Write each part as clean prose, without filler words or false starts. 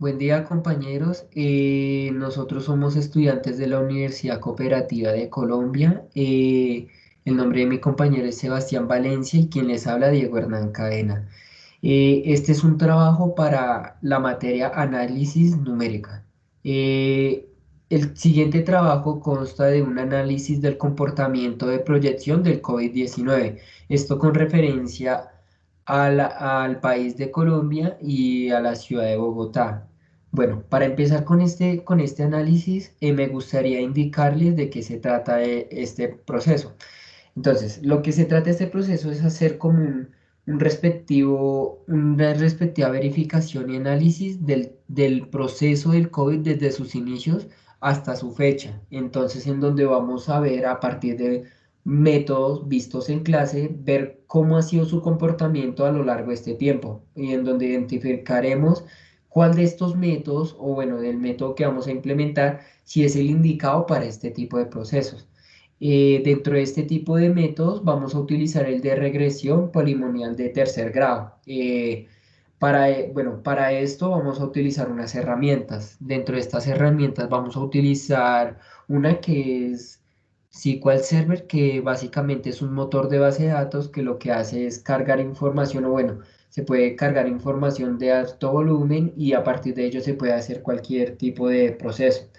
Buen día, compañeros. Nosotros somos estudiantes de la Universidad Cooperativa de Colombia. El nombre de mi compañero es Sebastián Valencia y quien les habla, Diego Hernán Cadena. Este es un trabajo para la materia análisis numérica. Eh, el siguiente trabajo consta de un análisis del comportamiento de proyección del COVID-19. Esto con referencia al país de Colombia y a la ciudad de Bogotá. Bueno, para empezar con este análisis, me gustaría indicarles de qué se trata este proceso. Entonces, lo que se trata de este proceso es hacer como una respectiva verificación y análisis del proceso del COVID desde sus inicios hasta su fecha. Entonces, en donde vamos a ver a partir de métodos vistos en clase, ver cómo ha sido su comportamiento a lo largo de este tiempo y en donde identificaremos cuál de estos métodos, o bueno, del método que vamos a implementar, si es el indicado para este tipo de procesos. Dentro de este tipo de métodos vamos a utilizar el de regresión polinomial de tercer grado. Bueno, para esto vamos a utilizar unas herramientas. Dentro de estas herramientas vamos a utilizar una que es SQL Server, que básicamente es un motor de base de datos que lo que hace es cargar información, o bueno, se puede cargar información de alto volumen y a partir de ello se puede hacer cualquier tipo de proceso.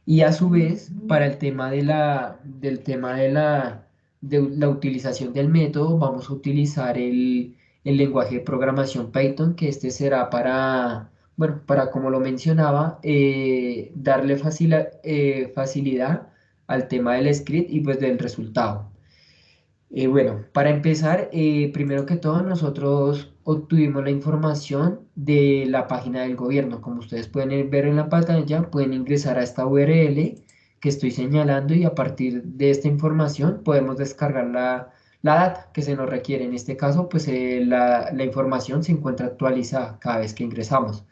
Y a su vez, para el tema de la utilización del método, vamos a utilizar el lenguaje de programación Python, que este será para, bueno, para como lo mencionaba, darle facilidad al tema del script y pues del resultado. Bueno, para empezar, primero que todo, nosotros obtuvimos la información de la página del gobierno. Como ustedes pueden ver en la pantalla, pueden ingresar a esta URL que estoy señalando y a partir de esta información podemos descargar la data que se nos requiere. En este caso, pues la información se encuentra actualizada cada vez que ingresamos.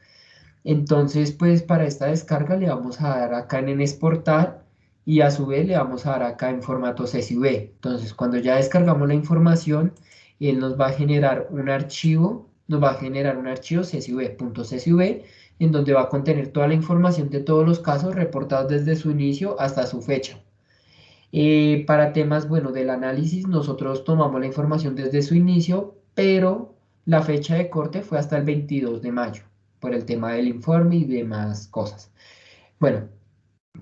Entonces, pues para esta descarga le vamos a dar acá en exportar y a su vez le vamos a dar acá en formato CSV. Entonces, cuando ya descargamos la información, él nos va a generar un archivo, CSV.csv, en donde va a contener toda la información de todos los casos reportados desde su inicio hasta su fecha. Para temas, bueno, del análisis, nosotros tomamos la información desde su inicio, pero la fecha de corte fue hasta el 22 de mayo, por el tema del informe y demás cosas. Bueno,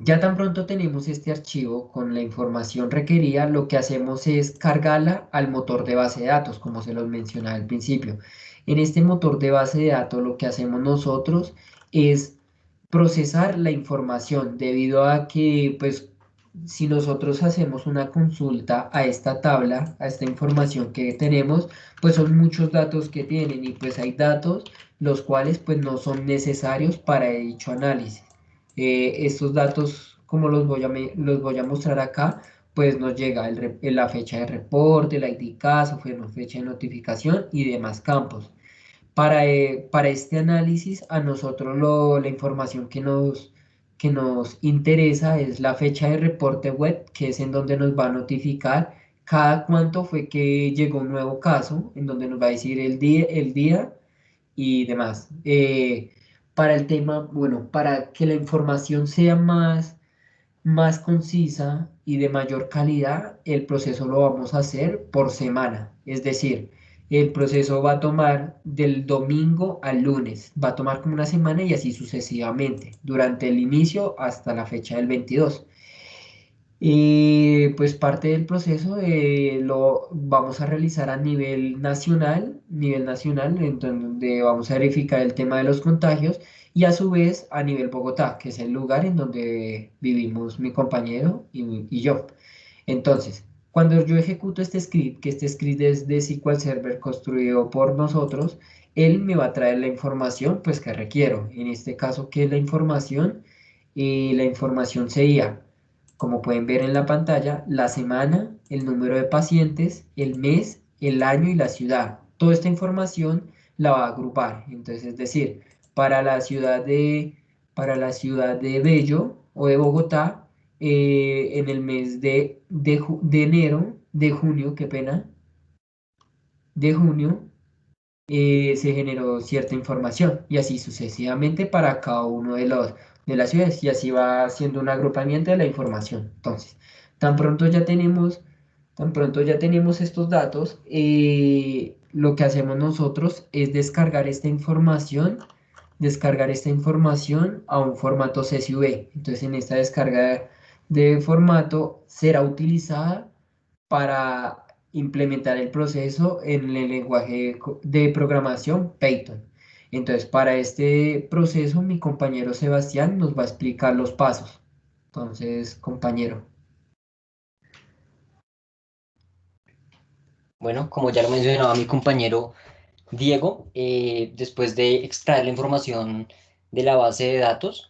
ya tan pronto tenemos este archivo con la información requerida, lo que hacemos es cargarla al motor de base de datos, como se los mencionaba al principio. En este motor de base de datos, lo que hacemos nosotros es procesar la información, debido a que, pues, si nosotros hacemos una consulta a esta tabla, a esta información que tenemos, pues son muchos datos que tienen y pues hay datos los cuales pues no son necesarios para dicho análisis. Estos datos, como los voy a mostrar acá, pues nos llega la fecha de reporte, el ID caso, fecha de notificación y demás campos. Para este análisis, a nosotros la información que nos interesa es la fecha de reporte web, que es en donde nos va a notificar cada cuánto fue que llegó un nuevo caso, en donde nos va a decir el día y demás. Para el tema, bueno, para que la información sea más concisa y de mayor calidad, el proceso lo vamos a hacer por semana. Es decir, el proceso va a tomar del domingo al lunes, va a tomar como una semana y así sucesivamente, durante el inicio hasta la fecha del 22. Y pues parte del proceso lo vamos a realizar a nivel nacional, en donde vamos a verificar el tema de los contagios y a su vez a nivel Bogotá, que es el lugar en donde vivimos mi compañero y yo. Entonces, cuando yo ejecuto este script, que este script es de SQL Server construido por nosotros, él me va a traer la información pues que requiero. En este caso, ¿qué es la información? La información sería, como pueden ver en la pantalla, la semana, el número de pacientes, el mes, el año y la ciudad. Toda esta información la va a agrupar. Entonces, es decir, para la ciudad de, para la ciudad de Bello o de Bogotá, en el mes de enero, de junio, qué pena, de junio, se generó cierta información y así sucesivamente para cada uno de las ciudades y así va siendo un agrupamiento de la información. Entonces, tan pronto ya tenemos, tan pronto ya tenemos estos datos, lo que hacemos nosotros es descargar esta información a un formato CSV. Entonces, en esta descarga de formato será utilizada para implementar el proceso en el lenguaje de programación Python. Entonces, para este proceso, mi compañero Sebastián nos va a explicar los pasos. Entonces, compañero. Bueno, como ya lo mencionaba mi compañero Diego, después de extraer la información de la base de datos,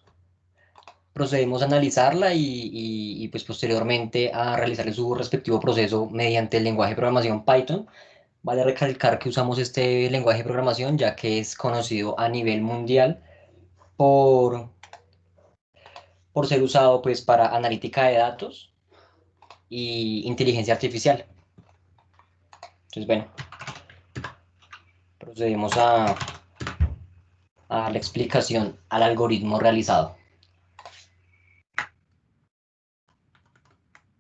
procedemos a analizarla y, pues posteriormente a realizar su respectivo proceso mediante el lenguaje de programación Python. Vale recalcar que usamos este lenguaje de programación ya que es conocido a nivel mundial por, por ser usado pues para analítica de datos y inteligencia artificial. Entonces, bueno, procedemos a dar la explicación al algoritmo realizado.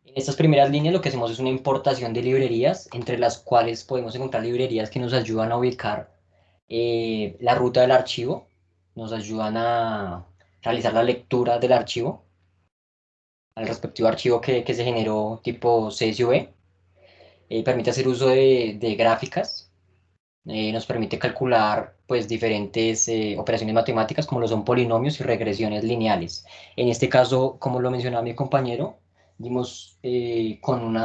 En estas primeras líneas lo que hacemos es una importación de librerías, entre las cuales podemos encontrar librerías que nos ayudan a ubicar la ruta del archivo, nos ayudan a realizar la lectura del archivo, al respectivo archivo que se generó tipo CSV, permite hacer uso de gráficas, nos permite calcular pues diferentes operaciones matemáticas como lo son polinomios y regresiones lineales. En este caso, como lo mencionaba mi compañero, dimos con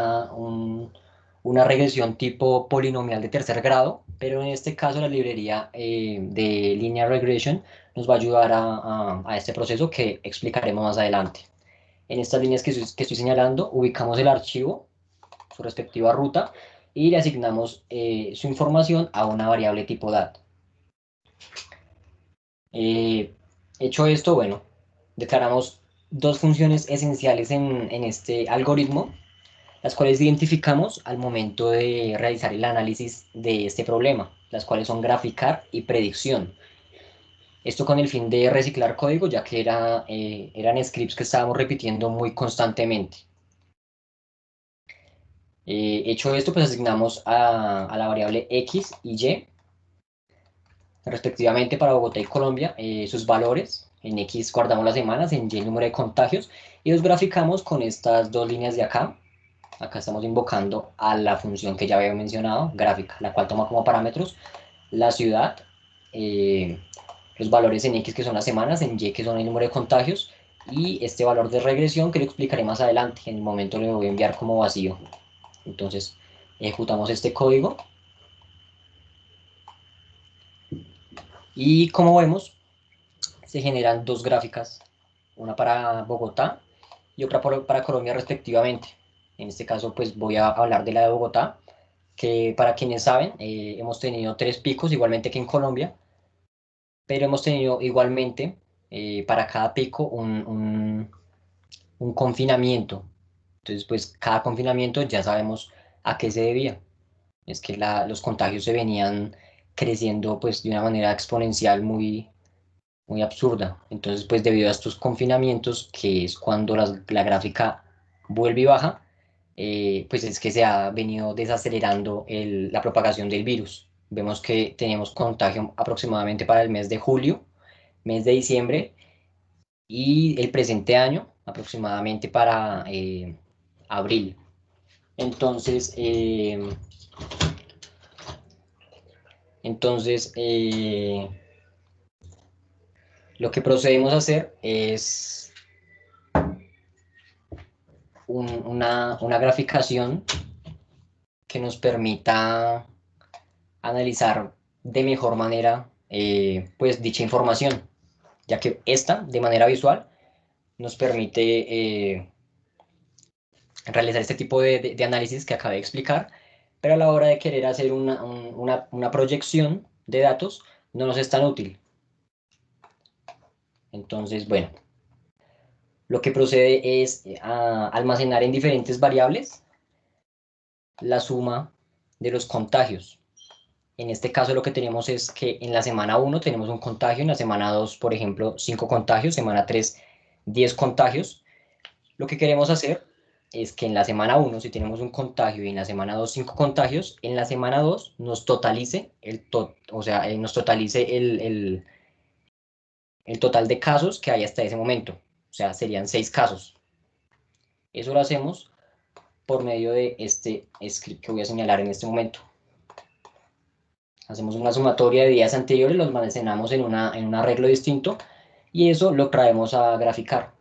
una regresión tipo polinomial de tercer grado, pero en este caso la librería de Linear Regression nos va a ayudar a este proceso que explicaremos más adelante. En estas líneas que estoy señalando, ubicamos el archivo, su respectiva ruta, y le asignamos su información a una variable tipo dat. Hecho esto, bueno, declaramos dos funciones esenciales en este algoritmo, las cuales identificamos al momento de realizar el análisis de este problema, las cuales son graficar y predicción. Esto con el fin de reciclar código, ya que eran scripts que estábamos repitiendo muy constantemente. Hecho esto, pues asignamos a la variable x y y, respectivamente para Bogotá y Colombia, sus valores. En X guardamos las semanas, en Y el número de contagios y los graficamos con estas dos líneas de acá. Acá estamos invocando a la función que ya había mencionado, gráfica, la cual toma como parámetros la ciudad, eh, los valores en X que son las semanas, en Y que son el número de contagios y este valor de regresión que lo explicaré más adelante. En el momento lo voy a enviar como vacío. Entonces ejecutamos este código y como vemos se generan dos gráficas, una para Bogotá y otra para Colombia respectivamente. En este caso pues voy a hablar de la de Bogotá, que para quienes saben hemos tenido tres picos igualmente que en Colombia, pero hemos tenido igualmente para cada pico un confinamiento. Entonces pues cada confinamiento ya sabemos a qué se debía. Es que los contagios se venían creciendo pues de una manera exponencial muy absurda. Entonces, pues debido a estos confinamientos, que es cuando la gráfica vuelve y baja, pues es que se ha venido desacelerando la propagación del virus. Vemos que tenemos contagio aproximadamente para el mes de julio, mes de diciembre y el presente año aproximadamente para abril. Entonces, entonces lo que procedemos a hacer es una graficación que nos permita analizar de mejor manera pues dicha información, ya que esta de manera visual nos permite realizar este tipo de análisis que acabé de explicar, pero a la hora de querer hacer una proyección de datos no nos es tan útil. Entonces, bueno, lo que procede es a almacenar en diferentes variables la suma de los contagios. En este caso lo que tenemos es que en la semana 1 tenemos un contagio, en la semana 2, por ejemplo, 5 contagios, semana 3, 10 contagios. Lo que queremos hacer es que en la semana 1, si tenemos un contagio y en la semana 2, 5 contagios, en la semana 2 nos totalice nos totalice el total de casos que hay hasta ese momento. O sea, serían 6 casos. Eso lo hacemos por medio de este script que voy a señalar en este momento. Hacemos una sumatoria de días anteriores, los almacenamos en un arreglo distinto y eso lo traemos a graficar.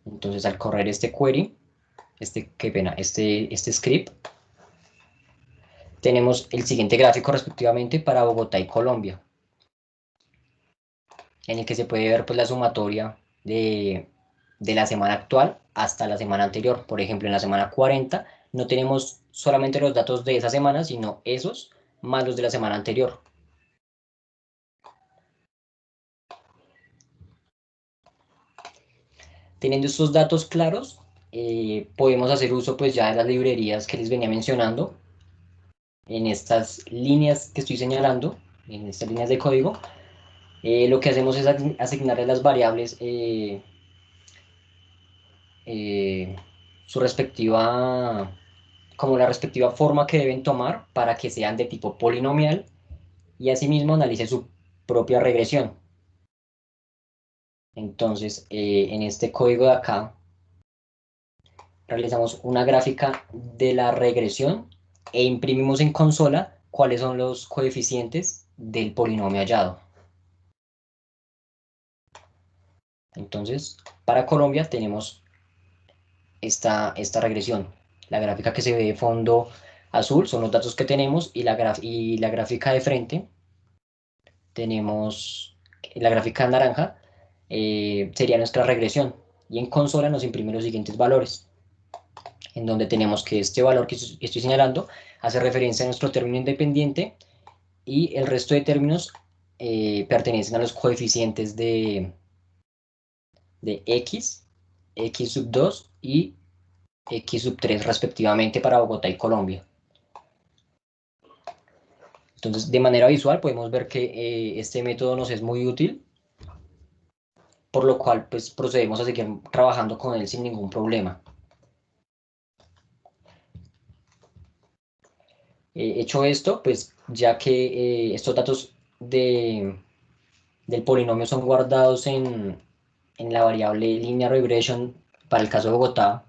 Entonces al correr este query, este script, tenemos el siguiente gráfico respectivamente para Bogotá y Colombia, en el que se puede ver pues la sumatoria de la semana actual hasta la semana anterior. Por ejemplo, en la semana 40 no tenemos solamente los datos de esa semana, sino esos más los de la semana anterior. Teniendo estos datos claros, podemos hacer uso pues ya de las librerías que les venía mencionando en estas líneas que estoy señalando, en estas líneas de código. Lo que hacemos es asignarle las variables su respectiva, como la respectiva forma que deben tomar para que sean de tipo polinomial y asimismo analice su propia regresión. Entonces, en este código de acá, realizamos una gráfica de la regresión e imprimimos en consola cuáles son los coeficientes del polinomio hallado. Entonces, para Colombia tenemos esta regresión. La gráfica que se ve de fondo azul son los datos que tenemos y la gráfica de frente tenemos la gráfica naranja, sería nuestra regresión. Y en consola nos imprime los siguientes valores, en donde tenemos que este valor que estoy señalando hace referencia a nuestro término independiente y el resto de términos pertenecen a los coeficientes de x, x sub 2 y x sub 3 respectivamente para Bogotá y Colombia. Entonces, de manera visual podemos ver que este método nos es muy útil, por lo cual pues procedemos a seguir trabajando con él sin ningún problema. Hecho esto, pues ya que estos datos del polinomio son guardados en la variable linear regression para el caso de Bogotá,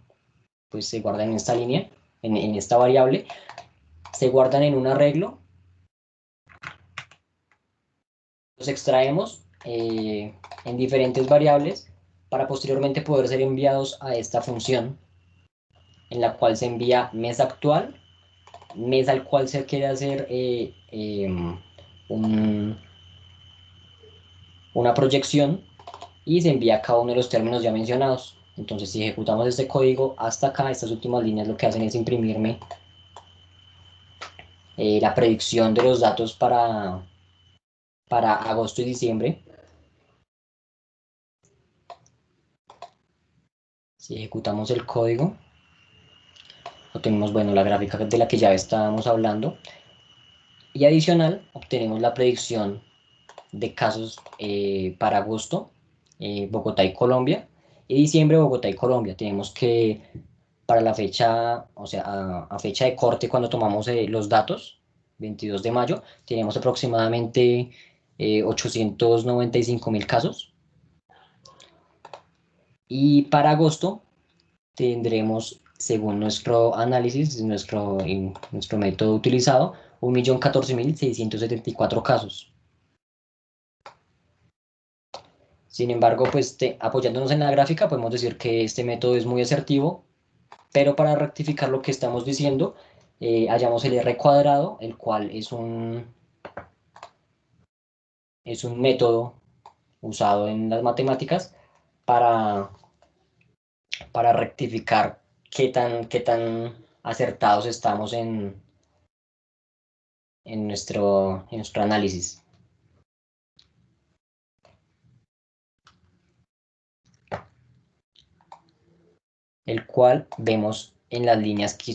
pues se guardan en esta línea, en esta variable, se guardan en un arreglo, los extraemos en diferentes variables para posteriormente poder ser enviados a esta función, en la cual se envía mes actual, mes al cual se quiere hacer una proyección y se envía cada uno de los términos ya mencionados. Entonces, si ejecutamos este código hasta acá, estas últimas líneas lo que hacen es imprimirme la predicción de los datos para agosto y diciembre. Si ejecutamos el código, obtenemos, bueno, la gráfica de la que ya estábamos hablando. Y adicional, obtenemos la predicción de casos para agosto, Bogotá y Colombia, y diciembre, Bogotá y Colombia. Tenemos que para la fecha, o sea, a fecha de corte cuando tomamos los datos, 22 de mayo, tenemos aproximadamente 895.000 casos. Y para agosto tendremos, según nuestro análisis, nuestro método utilizado, 1.014.674 casos. Sin embargo, pues apoyándonos en la gráfica, podemos decir que este método es muy asertivo, pero para rectificar lo que estamos diciendo, hallamos el R cuadrado, el cual es un método usado en las matemáticas para, para rectificar qué tan acertados estamos en nuestro análisis. El cual vemos en las líneas que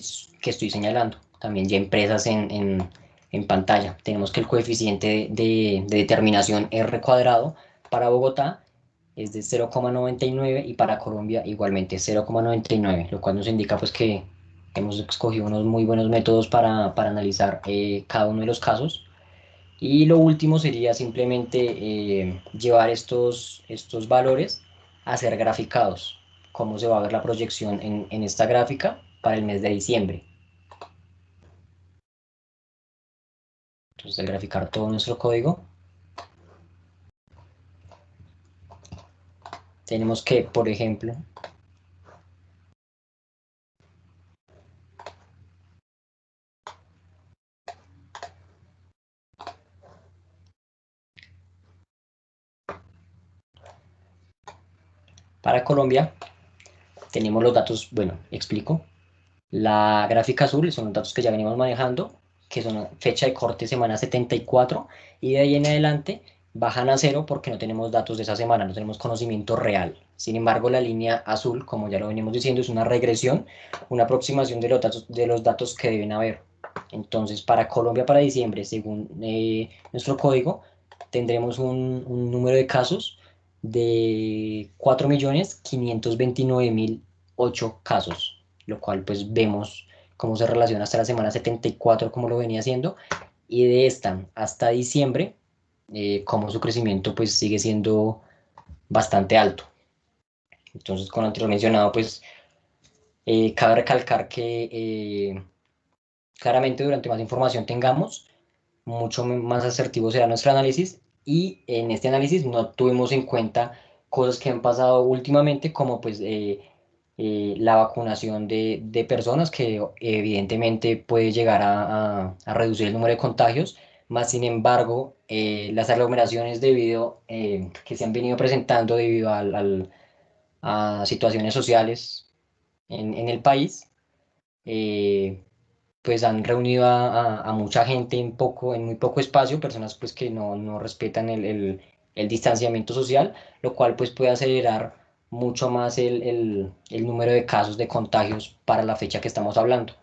estoy señalando, también ya impresas en en pantalla. Tenemos que el coeficiente de determinación R cuadrado para Bogotá es de 0,99 y para Colombia igualmente 0,99, lo cual nos indica pues que hemos escogido unos muy buenos métodos para analizar cada uno de los casos. Y lo último sería simplemente llevar estos valores a ser graficados. Cómo se va a ver la proyección en esta gráfica para el mes de diciembre. Entonces, al graficar todo nuestro código, tenemos que, por ejemplo, para Colombia, tenemos los datos, bueno, explico. La gráfica azul son los datos que ya venimos manejando, que son fecha de corte semana 74, y de ahí en adelante bajan a cero porque no tenemos datos de esa semana, no tenemos conocimiento real. Sin embargo, la línea azul, como ya lo venimos diciendo, es una regresión, una aproximación de los datos que deben haber. Entonces, para Colombia, para diciembre, según nuestro código, tendremos un número de casos de 4.529.008 casos, lo cual pues vemos cómo se relaciona hasta la semana 74 como lo venía haciendo, y de esta hasta diciembre, como su crecimiento pues sigue siendo bastante alto. Entonces, con lo anterior mencionado, pues cabe recalcar que claramente durante más información tengamos, mucho más asertivo será nuestro análisis, y en este análisis no tuvimos en cuenta cosas que han pasado últimamente, como pues la vacunación de personas, que evidentemente puede llegar a reducir el número de contagios, más sin embargo, las aglomeraciones debido, que se han venido presentando debido a situaciones sociales en el país, eh, pues han reunido a mucha gente en muy poco espacio, personas pues que no respetan el distanciamiento social, lo cual pues puede acelerar mucho más el número de casos de contagios para la fecha que estamos hablando.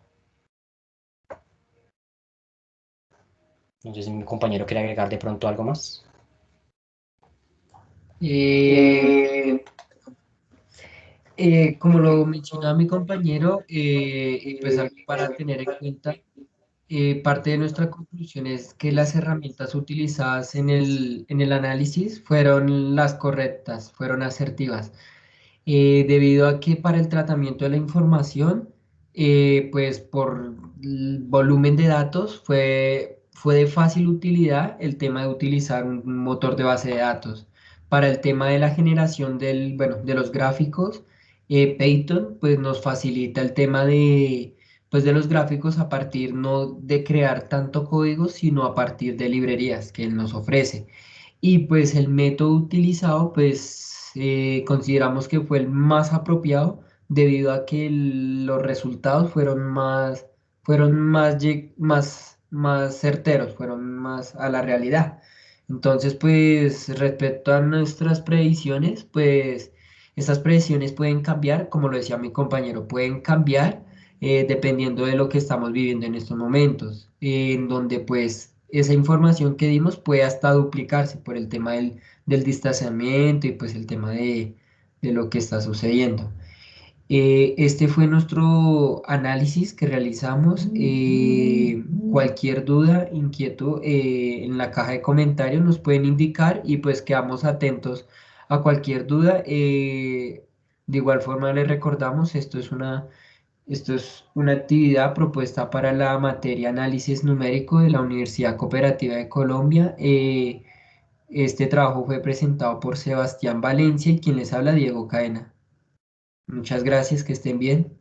No sé si mi compañero quiere agregar de pronto algo más. Eh, como lo mencionaba mi compañero, pues algo para tener en cuenta, parte de nuestra conclusión es que las herramientas utilizadas en el análisis fueron las correctas, fueron asertivas, debido a que para el tratamiento de la información, pues por el volumen de datos fue de fácil utilidad el tema de utilizar un motor de base de datos. Para el tema de la generación bueno, de los gráficos, Python pues nos facilita el tema pues, de los gráficos a partir no de crear tanto código, sino a partir de librerías que él nos ofrece. Y pues el método utilizado, pues consideramos que fue el más apropiado debido a que los resultados fueron más certeros, fueron más a la realidad. Entonces, pues respecto a nuestras predicciones, pues estas predicciones pueden cambiar, como lo decía mi compañero, pueden cambiar dependiendo de lo que estamos viviendo en estos momentos, en donde pues esa información que dimos puede hasta duplicarse por el tema del distanciamiento y pues el tema de lo que está sucediendo. Este fue nuestro análisis que realizamos. Cualquier duda, inquietud, en la caja de comentarios nos pueden indicar y pues quedamos atentos a cualquier duda. De igual forma les recordamos, esto es una actividad propuesta para la materia Análisis Numérico de la Universidad Cooperativa de Colombia. Este trabajo fue presentado por Sebastián Valencia y quien les habla, Diego Cadena. Muchas gracias, que estén bien.